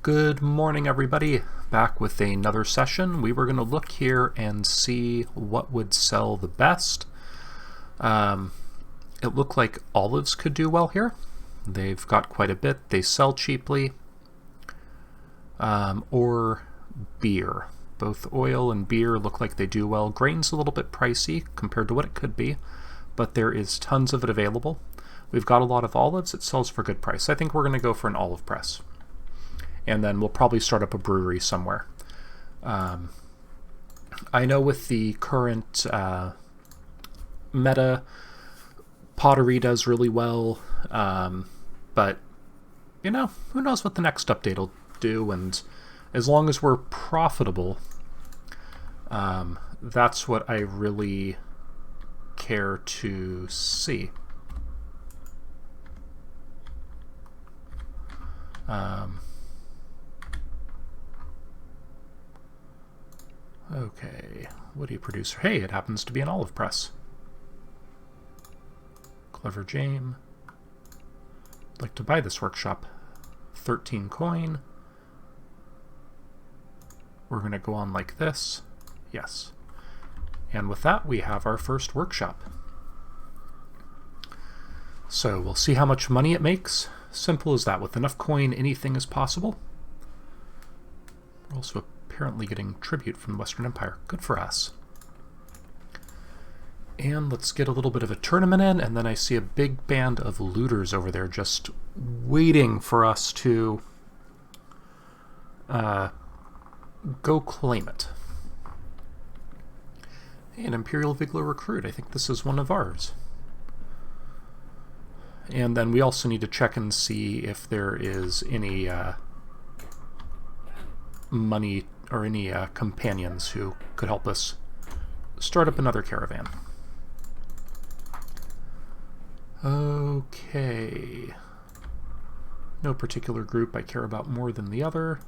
Good morning, everybody. Back with another session. We were going to look here and see what would sell the best. It looked like olives could do well here. They've got quite a bit. They sell cheaply. Or beer. Both oil and beer look like they do well. Grain's a little bit pricey compared to what it could be, but there is tons of it available. We've got a lot of olives. It sells for a good price. I think we're going to go for an olive press. And then we'll probably start up a brewery somewhere. I know with the current meta, pottery does really well, but, you know, who knows what the next update will do, and as long as we're profitable, that's what I really care to see. Okay, what do you produce? Hey, it happens to be an olive press. Clever Jame. I'd like to buy this workshop. 13 coin. We're going to go on like this. Yes. And with that, we have our first workshop. So we'll see how much money it makes. Simple as that. With enough coin, anything is possible. We're also apparently getting tribute from the Western Empire. Good for us. And let's get a little bit of a tournament in, and then I see a big band of looters over there just waiting for us to go claim it. Hey, an Imperial Vigla recruit. I think this is one of ours. And then we also need to check and see if there is any money or any companions who could help us start up another caravan. Okay. No particular group I care about more than the other.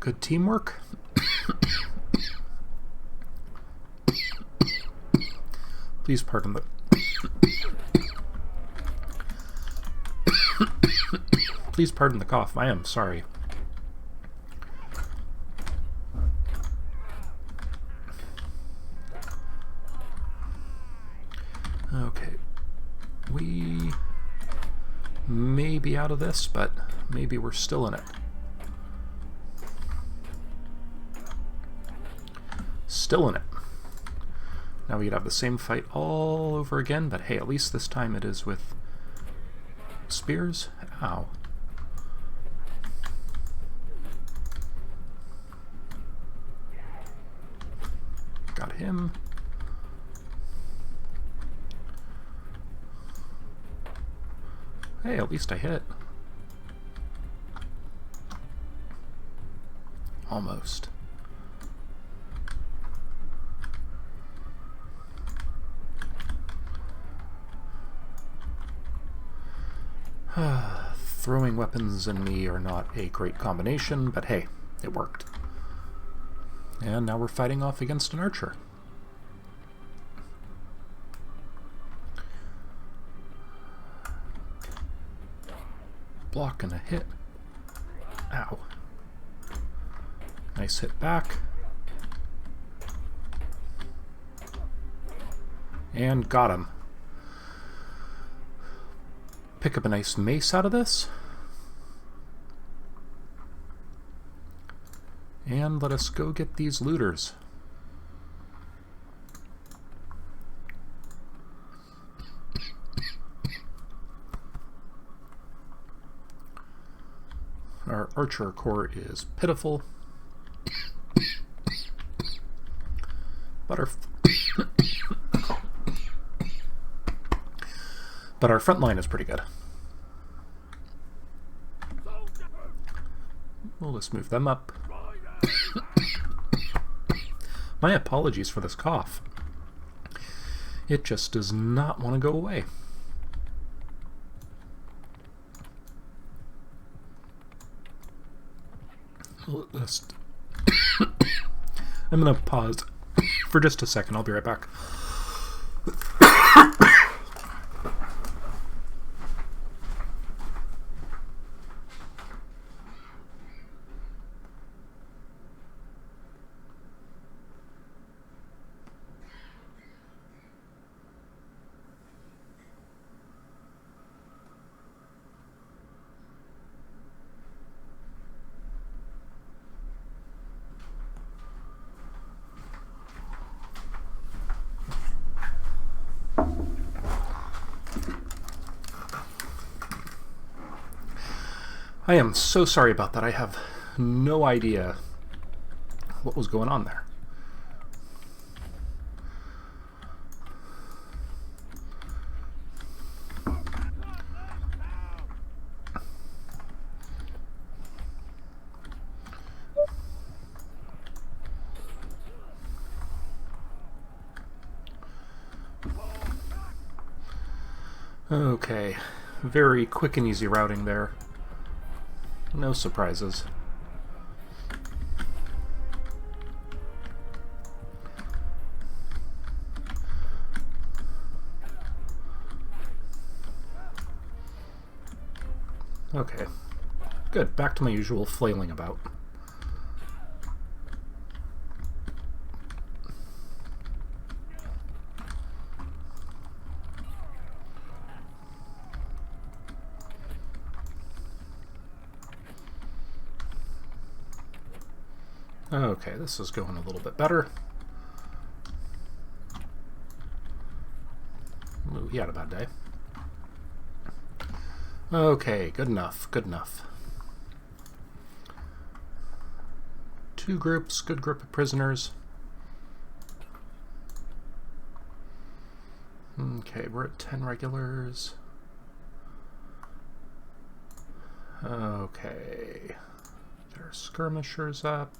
Good teamwork. Please pardon the... Please pardon the cough. I am sorry. Okay. We may be out of this, but maybe we're still in it. Still in it. Now we could have the same fight all over again, but hey, at least this time it is with spears. Ow. Got him. Hey, at least I hit. Almost. Throwing weapons and me are not a great combination, but hey, it worked. And now we're fighting off against an archer. Block and a hit. Ow. Nice hit back. And got him. Pick up a nice mace out of this. And let us go get these looters. Our archer corps is pitiful. But our front line is pretty good. We'll just move them up. My apologies for this cough. It just does not want to go away. I'm going to pause for just a second. I'll be right back. I am so sorry about that. I have no idea what was going on there. Okay, very quick and easy routing there. No surprises. Okay, good. Back to my usual flailing about. Okay, this is going a little bit better. Ooh, he had a bad day. Okay, good enough, good enough. 2 groups, good group of prisoners. Okay, we're at 10 regulars. Okay, there are skirmishers up.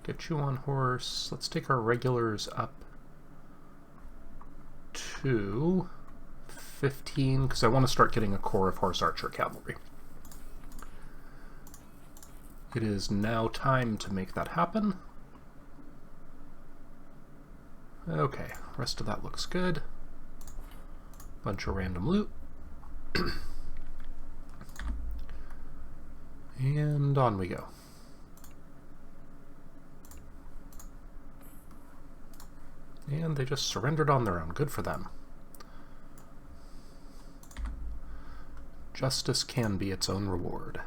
Get you on horse. Let's take our regulars up to 15, because I want to start getting a corps of horse archer cavalry. It is now time to make that happen. Okay, rest of that looks good. Bunch of random loot. And on we go. And they just surrendered on their own. Good for them. Justice can be its own reward.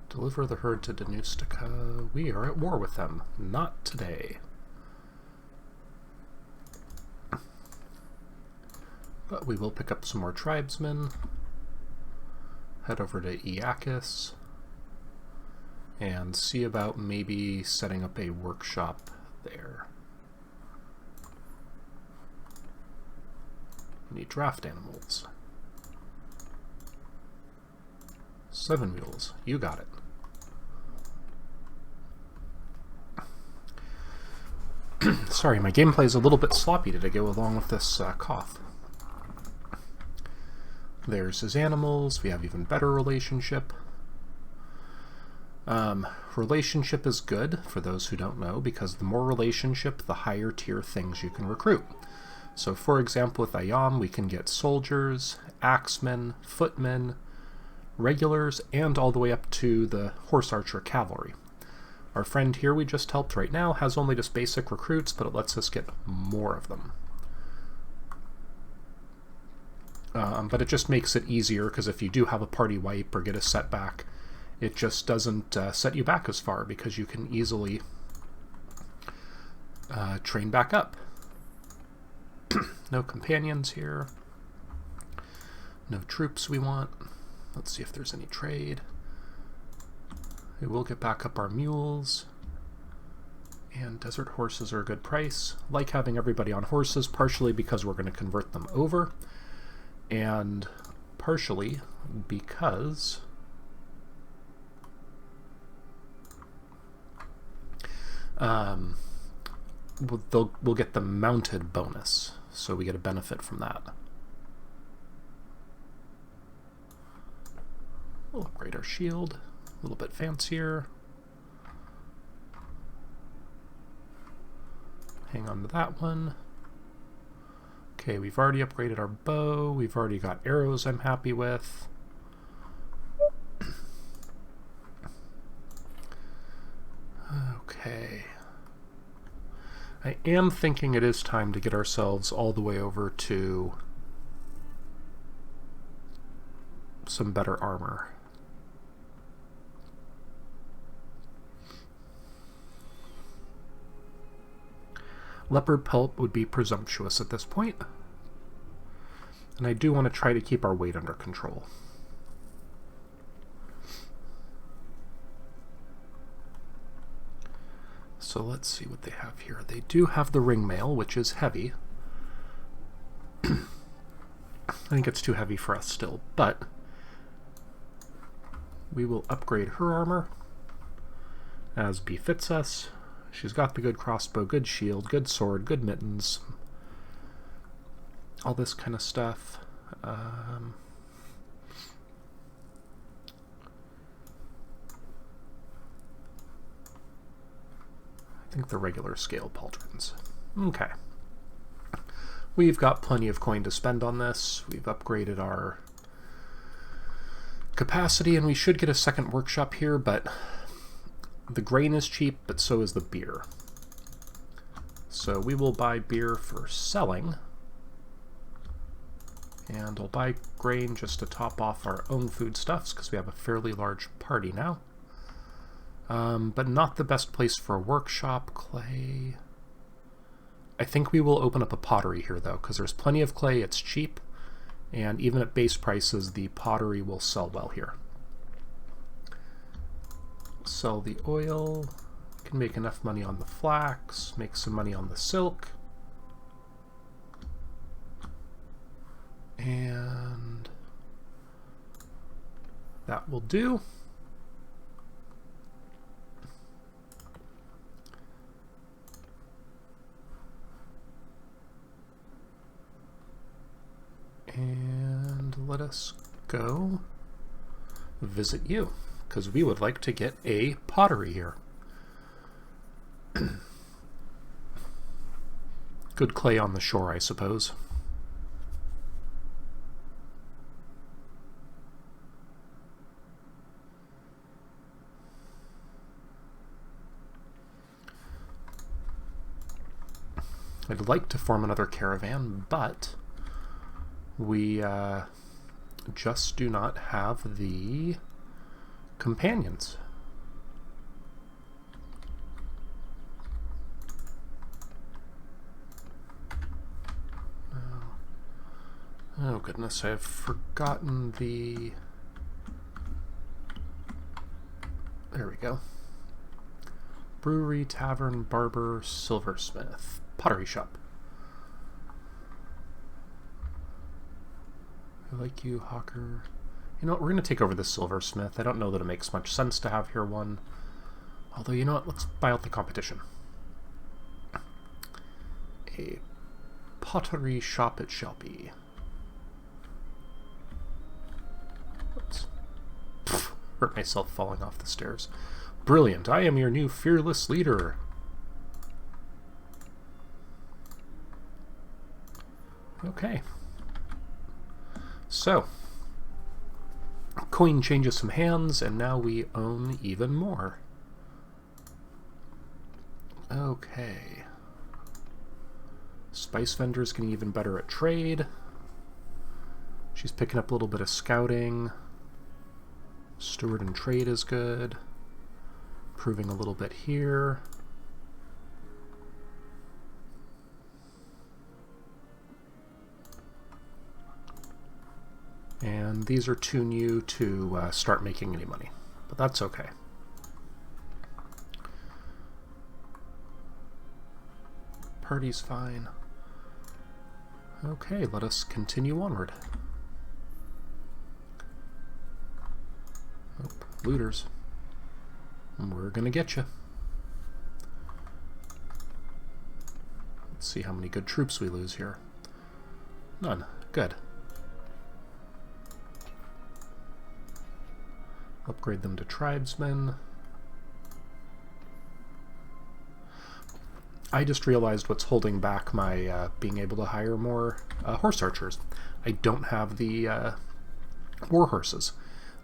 Deliver the herd to Danustica. We are at war with them. Not today. But we will pick up some more tribesmen. Head over to Iakis. And see about maybe setting up a workshop there. We need draft animals. 7 mules. You got it. Sorry, my gameplay is a little bit sloppy today to go along with this cough. There's his animals. We have even better relationship. Relationship is good, for those who don't know, because the more relationship, the higher tier things you can recruit. So for example, with Ayam, we can get soldiers, axemen, footmen, regulars, and all the way up to the horse archer cavalry. Our friend here we just helped right now has only just basic recruits, but it lets us get more of them. But it just makes it easier, because if you do have a party wipe or get a setback, it just doesn't set you back as far, because you can easily train back up. No companions here. No troops we want. Let's see if there's any trade. We will get back up our mules. And desert horses are a good price. Like having everybody on horses, partially because we're going to convert them over, and partially because we'll get the mounted bonus, so we get a benefit from that. We'll upgrade our shield, a little bit fancier. hang on to that one. Okay, we've already upgraded our bow. We've already got arrows I'm happy with. Okay. I am thinking it is time to get ourselves all the way over to some better armor. Leopard pulp would be presumptuous at this point. And I do want to try to keep our weight under control. So let's see what they have here. They do have the ring mail, which is heavy. I think it's too heavy for us still, but we will upgrade her armor as befits us. She's got the good crossbow, good shield, good sword, good mittens, all this kind of stuff. I think the regular scale pauldrons. Okay. We've got plenty of coin to spend on this. We've upgraded our capacity, and we should get a second workshop here, but the grain is cheap, but so is the beer. So we will buy beer for selling, and I'll buy grain just to top off our own foodstuffs, because we have a fairly large party now. But not the best place for a workshop. Clay. I think we will open up a pottery here, though, because there's plenty of clay, it's cheap, and even at base prices, the pottery will sell well here. Sell the oil, can make enough money on the flax, make some money on the silk, and that will do. And let us go visit you, because we would like to get a pottery here. Good clay on the shore, I suppose. I'd like to form another caravan, but we just do not have the companions. Oh goodness, I've forgotten the... There we go. Brewery, tavern, barber, silversmith, pottery shop. I like you, hawker. You know what, we're going to take over the silversmith. I don't know that it makes much sense to have here one. Although, you know what, let's buy out the competition. A pottery shop it shall be. Oops. Hurt myself falling off the stairs. Brilliant, I am your new fearless leader. Okay. So, coin changes some hands, and now we own even more. Okay. Spice vendor's getting even better at trade. She's picking up a little bit of scouting. Steward and trade is good. Improving a little bit here. And these are too new to start making any money, but that's okay. Party's fine. Okay, let us continue onward. Oh, looters. We're gonna get you. Let's see how many good troops we lose here. None. Good. Upgrade them to tribesmen. I just realized what's holding back my being able to hire more horse archers. I don't have the Warhorses.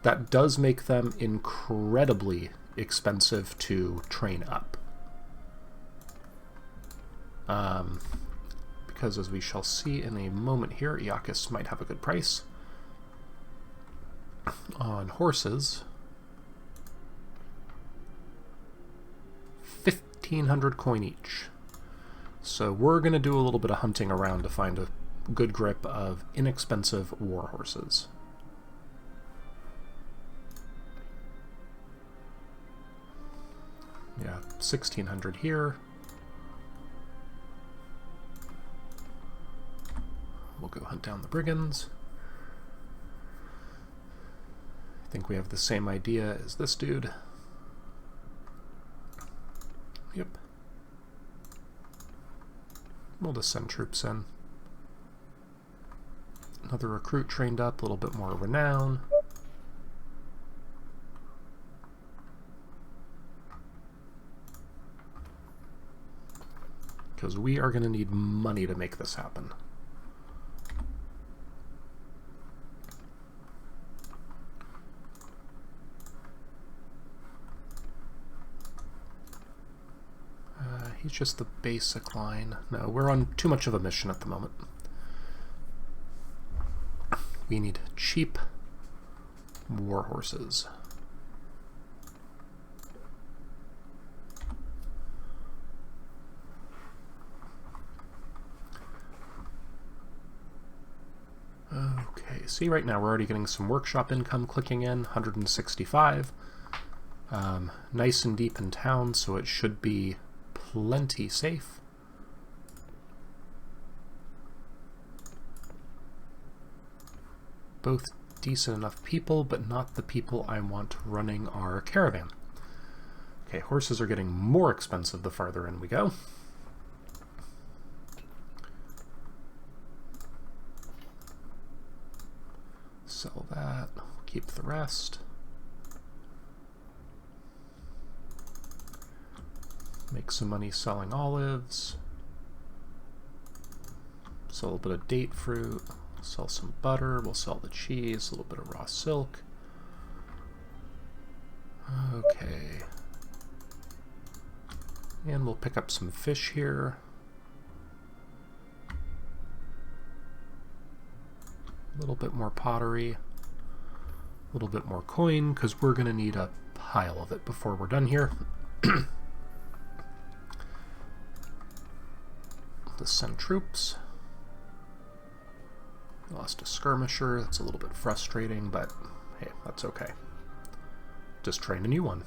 That does make them incredibly expensive to train up. Because as we shall see in a moment here, Iacchus might have a good price on horses. 1,500 coin each. So we're going to do a little bit of hunting around to find a good grip of inexpensive war horses. Yeah, 1,600 here. We'll go hunt down the brigands. I think we have the same idea as this dude. Yep. We'll just send troops in. Another recruit trained up, a little bit more renown. Because we are going to need money to make this happen. He's just the basic line. No, we're on too much of a mission at the moment. We need cheap war horses. Okay, see right now we're already getting some workshop income clicking in, 165. Nice and deep in town, so it should be plenty safe. Both decent enough people, but not the people I want running our caravan. Okay, horses are getting more expensive the farther in we go. Sell that, keep the rest. Make some money selling olives. Sell a little bit of date fruit. Sell some butter. We'll sell the cheese. A little bit of raw silk. Okay. And we'll pick up some fish here. A little bit more pottery. A little bit more coin, because we're going to need a pile of it before we're done here. Let's send troops. Lost a skirmisher. That's a little bit frustrating, but hey, that's okay. Just train a new one.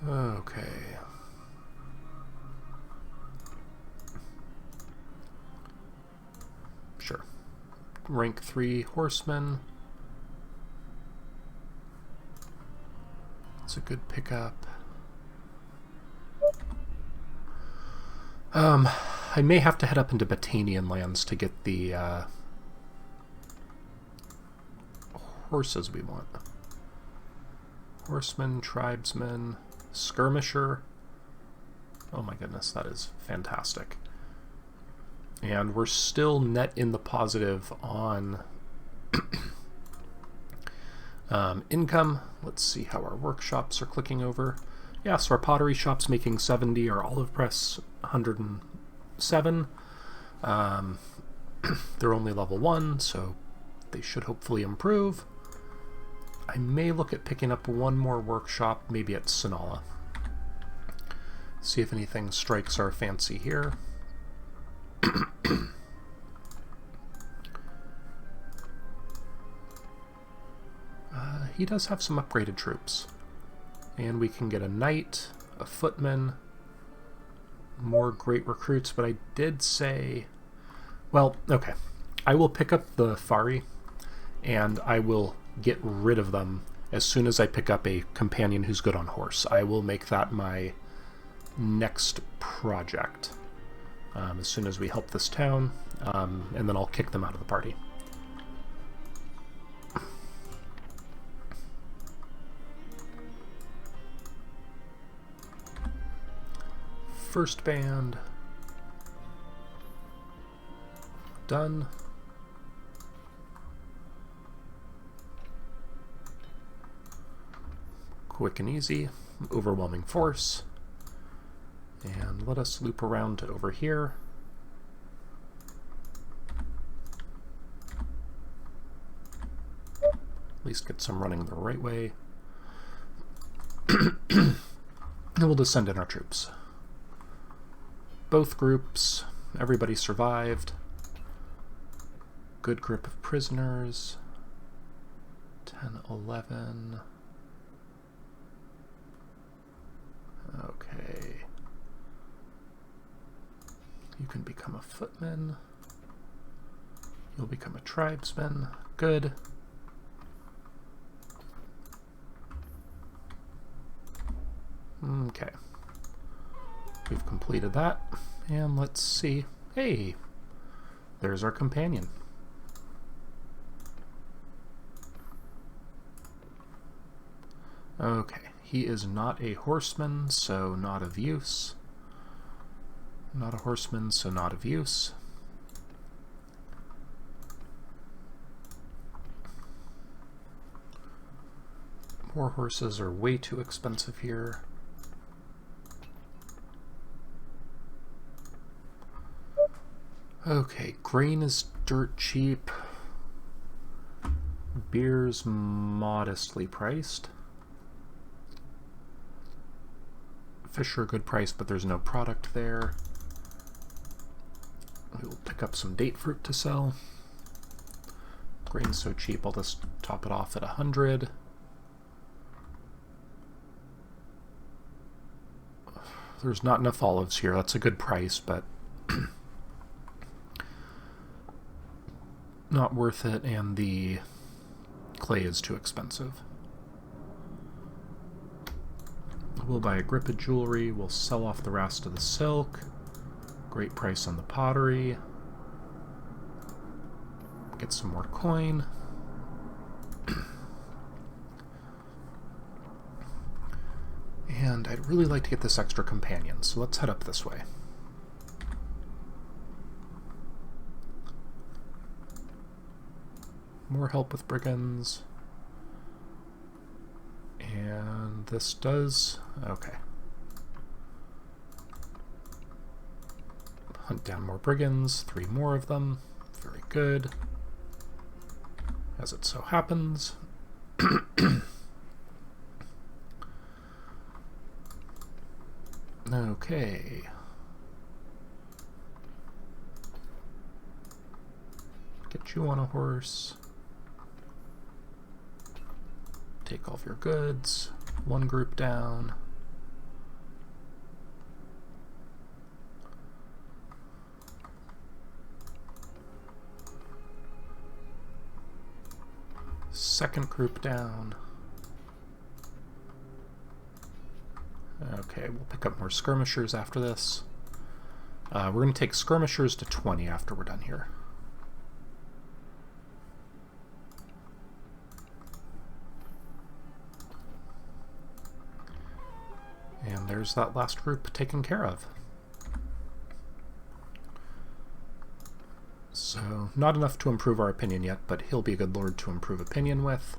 Okay. Sure. Rank 3 horsemen. It's a good pickup. I may have to head up into Batanian lands to get the horses we want. Horsemen, tribesmen, skirmisher. Oh my goodness, that is fantastic. And we're still net in the positive on income. Let's see how our workshops are clicking over. Yeah, so our pottery shop's making 70, our olive press 107. They're only level 1, so they should hopefully improve. I may look at picking up one more workshop, maybe at Sinala. See if anything strikes our fancy here. He does have some upgraded troops. And we can get a knight, a footman, more great recruits, but I did say... Well, okay. I will pick up the Fari, and I will get rid of them as soon as I pick up a companion who's good on horse. I will make that my next project as soon as we help this town, and then I'll kick them out of the party. First band. Done. Quick and easy. Overwhelming force. And let us loop around to over here. At least get some running the right way. And we'll just send in our troops. Both groups, everybody survived. Good grip of prisoners. 10, 11. Okay. You can become a footman. You'll become a tribesman. Good. Okay. We've completed that. And let's see. Hey! There's our companion. Okay. He is not a horseman, so not of use. Not a horseman, so not of use. Warhorses are way too expensive here. Okay, grain is dirt cheap. Beer's modestly priced. Fish are a good price, but there's no product there. We will pick up some date fruit to sell. Grain's so cheap, I'll just top it off at 100. There's not enough olives here. That's a good price, but not worth it, and the clay is too expensive. We'll buy a grip of jewelry. We'll sell off the rest of the silk. Great price on the pottery. Get some more coin. And I'd really like to get this extra companion, so let's head up this way. More help with brigands. And this does... okay. Hunt down more brigands, 3 more of them. Very good. As it so happens. Okay. Get you on a horse. Take all of your goods. 1 group down. Second group down. Okay, we'll pick up more skirmishers after this. We're going to take skirmishers to 20 after we're done here. And there's that last group taken care of. So, not enough to improve our opinion yet, but he'll be a good lord to improve opinion with.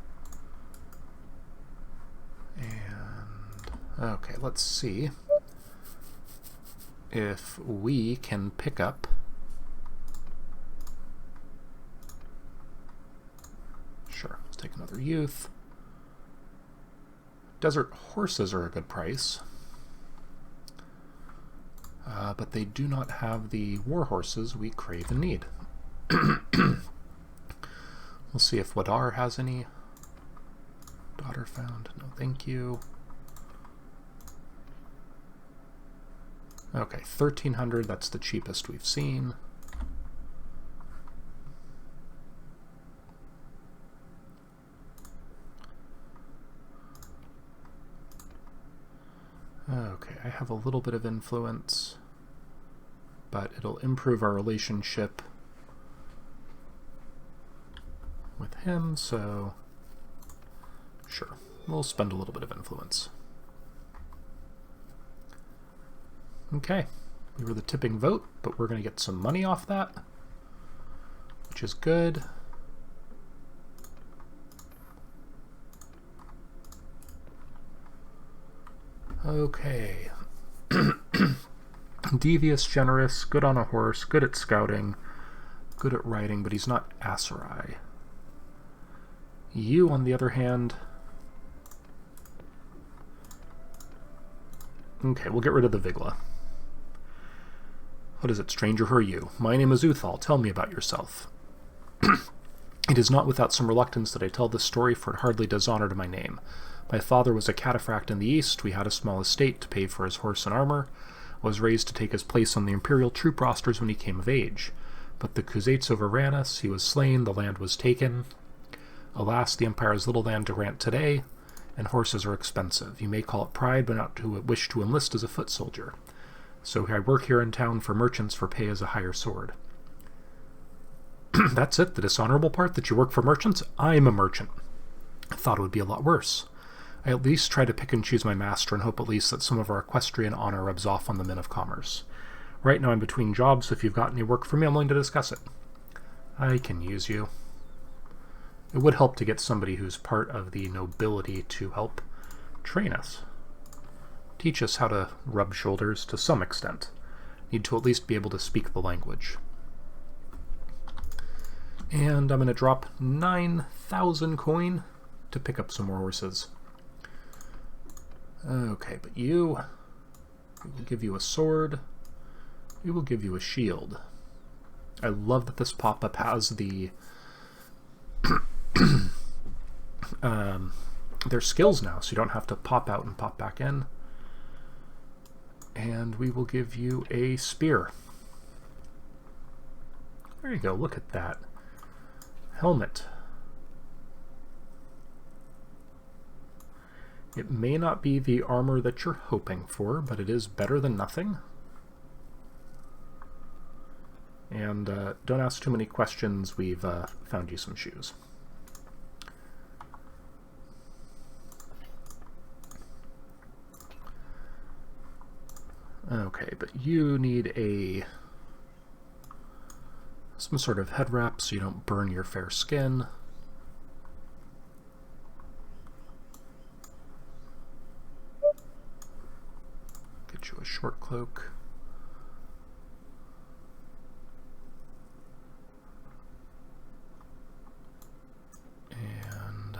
And, okay, let's see if we can pick up sure, let's take another youth. Desert horses are a good price. But they do not have the warhorses we crave and need. We'll see if Wadar has any. Daughter found. No, thank you. Okay, 1,300. That's the cheapest we've seen. Okay, I have a little bit of influence, but it'll improve our relationship with him, so sure, we'll spend a little bit of influence. Okay, we were the tipping vote, but we're going to get some money off that, which is good. Okay. Devious, generous, good on a horse, good at scouting, good at riding, but he's not Aserai. You, on the other hand... Okay, we'll get rid of the Vigla. What is it, stranger? Who are you? My name is Uthal. Tell me about yourself. It is not without some reluctance that I tell this story, for it hardly does honor to my name. My father was a cataphract in the east. We had a small estate to pay for his horse and armor. I was raised to take his place on the imperial troop rosters when he came of age. But the Khuzaits overran us. He was slain. The land was taken. Alas, the empire has little land to grant today, and horses are expensive. You may call it pride, but not to wish to enlist as a foot soldier. So I work here in town for merchants for pay as a higher sword. That's it, the dishonorable part, that you work for merchants? I'm a merchant. I thought it would be a lot worse. I at least try to pick and choose my master and hope at least that some of our equestrian honor rubs off on the men of commerce. Right now I'm between jobs, so if you've got any work for me, I'm willing to discuss it. I can use you. It would help to get somebody who's part of the nobility to help train us. Teach us how to rub shoulders to some extent. Need to at least be able to speak the language. And I'm going to drop 9,000 coin to pick up some more horses. Okay, but we will give you a sword. We will give you a shield. I love that this pop-up has the their skills now, so you don't have to pop out and pop back in. And we will give you a spear. There you go, look at that. Helmet. It may not be the armor that you're hoping for, but it is better than nothing. And don't ask too many questions, we've found you some shoes. Okay, but you need some sort of head wrap so you don't burn your fair skin. Get you a short cloak. And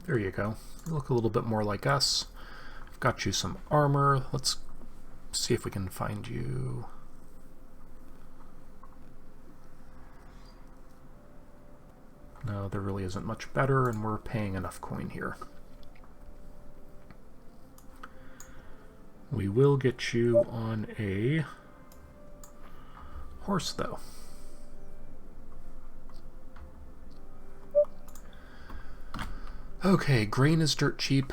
there you go. You look a little bit more like us. I've got you some armor. Let's see if we can find you. No, there really isn't much better, and we're paying enough coin here. We will get you on a horse, though. Okay, grain is dirt cheap.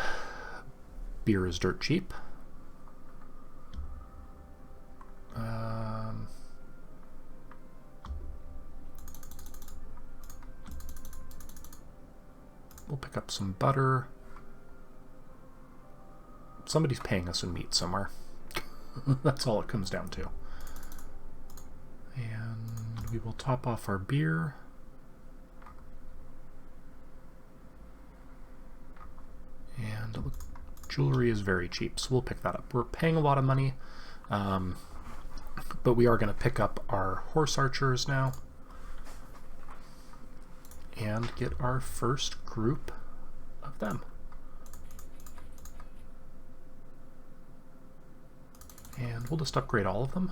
Beer is dirt cheap. We'll pick up some butter. Somebody's paying us in meat somewhere. That's all it comes down to. And we will top off our beer. And jewelry is very cheap, so we'll pick that up. We're paying a lot of money, but we are going to pick up our horse archers now and get our first group of them. And we'll just upgrade all of them.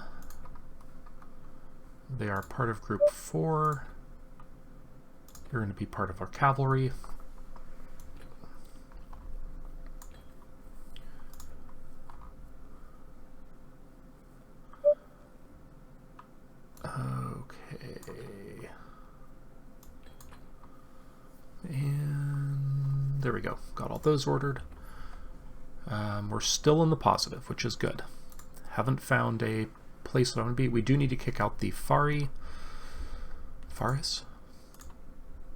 They are part of group 4. You're going to be part of our cavalry. Okay. And there we go. Got all those ordered. We're still in the positive, which is good. Haven't found a place that I want to be. We do need to kick out the Faris?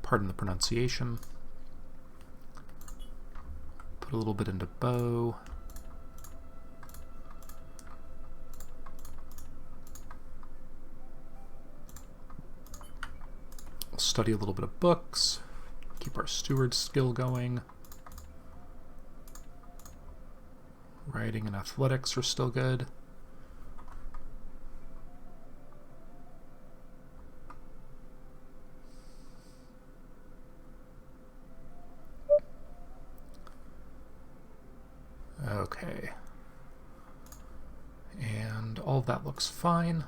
Pardon the pronunciation. Put a little bit into bow. Study a little bit of books. Keep our steward skill going. Writing and athletics are still good. Okay. And all of that looks fine.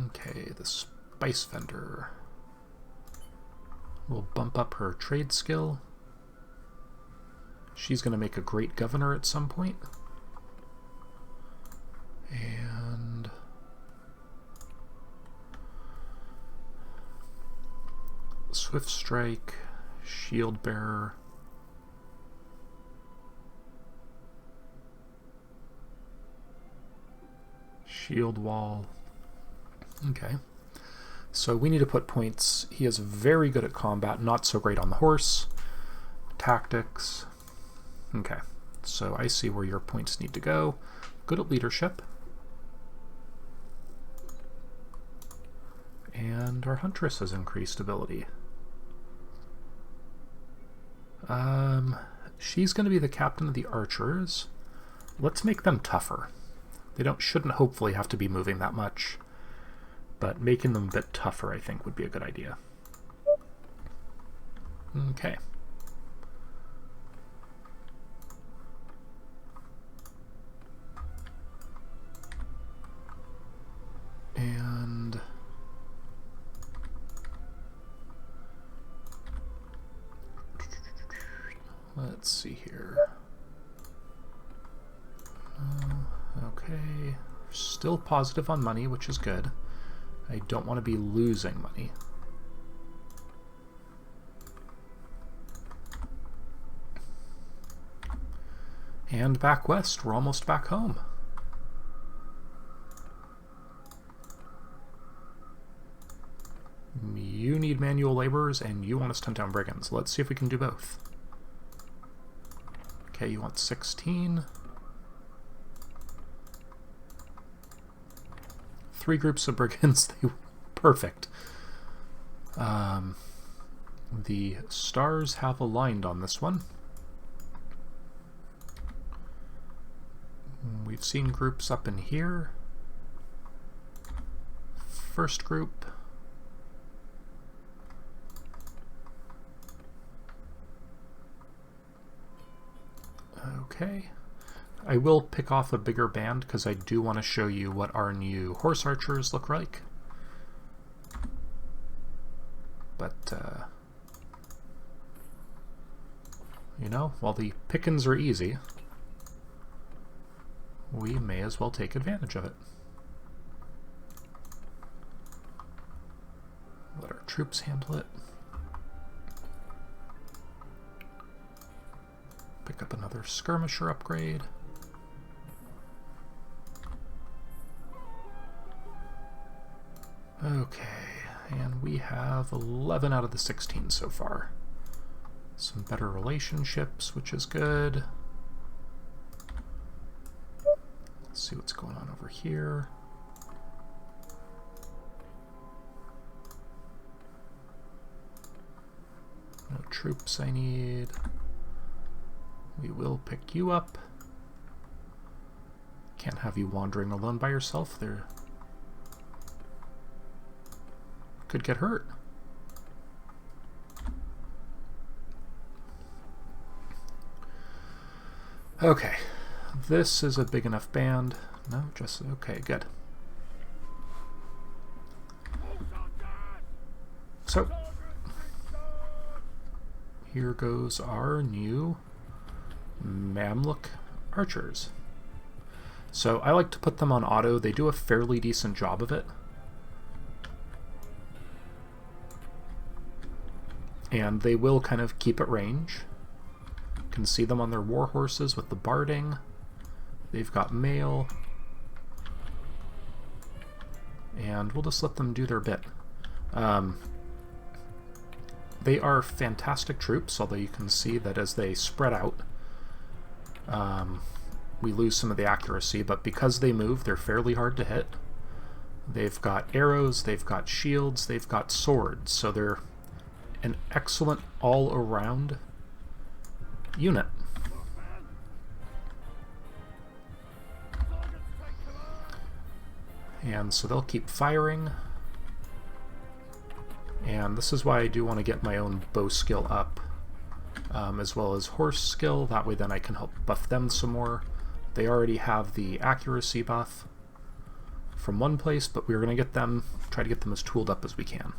Okay, the spice vendor. We'll bump up her trade skill. She's going to make a great governor at some point. And swift strike, shield bearer. Shield wall. Okay. So we need to put points. He is very good at combat, not so great on the horse. Tactics. Okay. So I see where your points need to go. Good at leadership. And our huntress has increased ability. She's going to be the captain of the archers. Let's make them tougher. They shouldn't hopefully have to be moving that much. But making them a bit tougher, I think, would be a good idea. Okay. And let's see here. Okay. Still positive on money, which is good. I don't want to be losing money. And back west, we're almost back home. You need manual laborers, and you want us to hunt down brigands. Let's see if we can do both. Okay, you want 16. 3 groups of brigands. Perfect. The stars have aligned on this one. We've seen groups up in here. First group. Okay. I will pick off a bigger band because I do want to show you what our new horse archers look like. But, you know, while the pickings are easy, we may as well take advantage of it. Let our troops handle it. Pick up another skirmisher upgrade. Okay, and we have 11 out of the 16 so far. Some better relationships, which is good. Let's see what's going on over here. No troops I need. We will pick you up. Can't have you wandering alone by yourself. There could get hurt. Okay, this is a big enough band. No, just okay, good. So here goes our new Mamluk archers. So I like to put them on auto. They do a fairly decent job of it. And they will kind of keep at range. You can see them on their warhorses with the barding. They've got mail. and we'll just let them do their bit. They are fantastic troops, although you can see that as they spread out, we lose some of the accuracy, but because they move, they're fairly hard to hit. They've got arrows, they've got shields, they've got swords, so they're an excellent all-around unit. And so they'll keep firing. And this is why I do want to get my own bow skill up, as well as horse skill. That way then I can help buff them some more. They already have the accuracy buff from one place, but we're going to try to get them as tooled up as we can.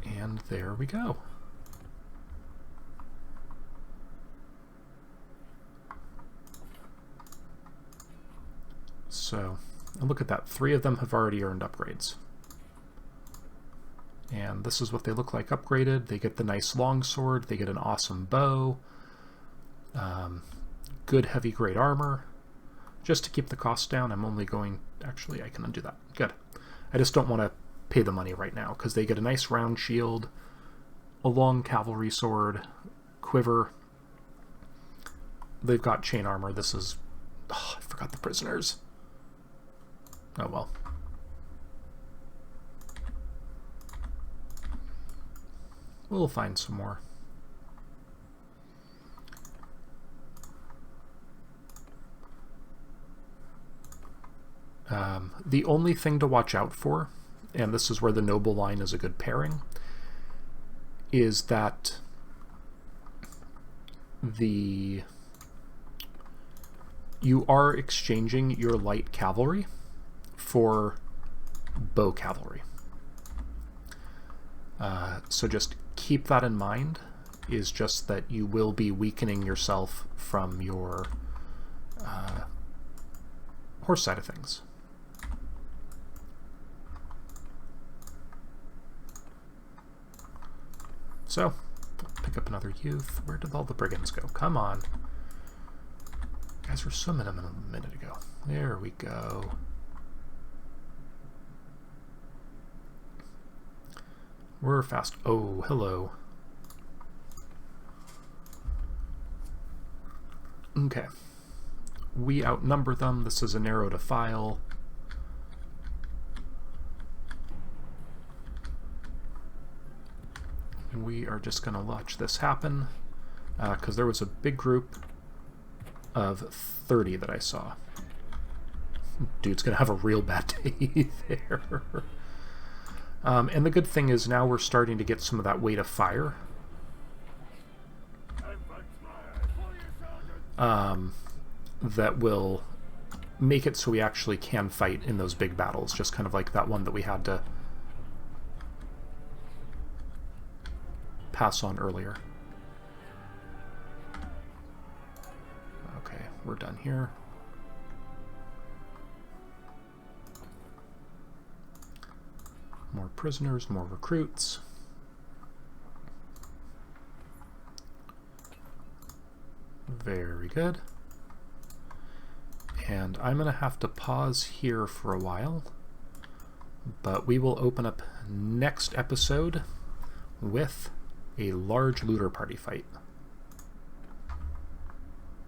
And there we go. So, and look at that. 3 of them have already earned upgrades. And this is what they look like upgraded. They get the nice longsword, they get an awesome bow, good heavy grade armor. Just to keep the cost down, I'm only going... Actually, I can undo that. Good. I just don't want to pay the money right now, because they get a nice round shield, a long cavalry sword, quiver. They've got chain armor. This is... Oh, I forgot the prisoners. Oh well. We'll find some more. The only thing to watch out for, and this is where the noble line is a good pairing, is that you are exchanging your light cavalry for bow cavalry. So just keep that in mind, is just that you will be weakening yourself from your horse side of things. So, pick up another youth. Where did all the brigands go? Come on. You guys were swimming a minute ago. There we go. We're fast. Oh, hello. Okay. We outnumber them. This is a narrow defile. We are just going to watch this happen, because there was a big group of 30 that I saw. Dude's going to have a real bad day there. And the good thing is now we're starting to get some of that weight of fire. That will make it so we actually can fight in those big battles, just kind of like that one that we had to pass on earlier. Okay, we're done here. More prisoners, more recruits. Very good. And I'm going to have to pause here for a while, but we will open up next episode with a large looter party fight.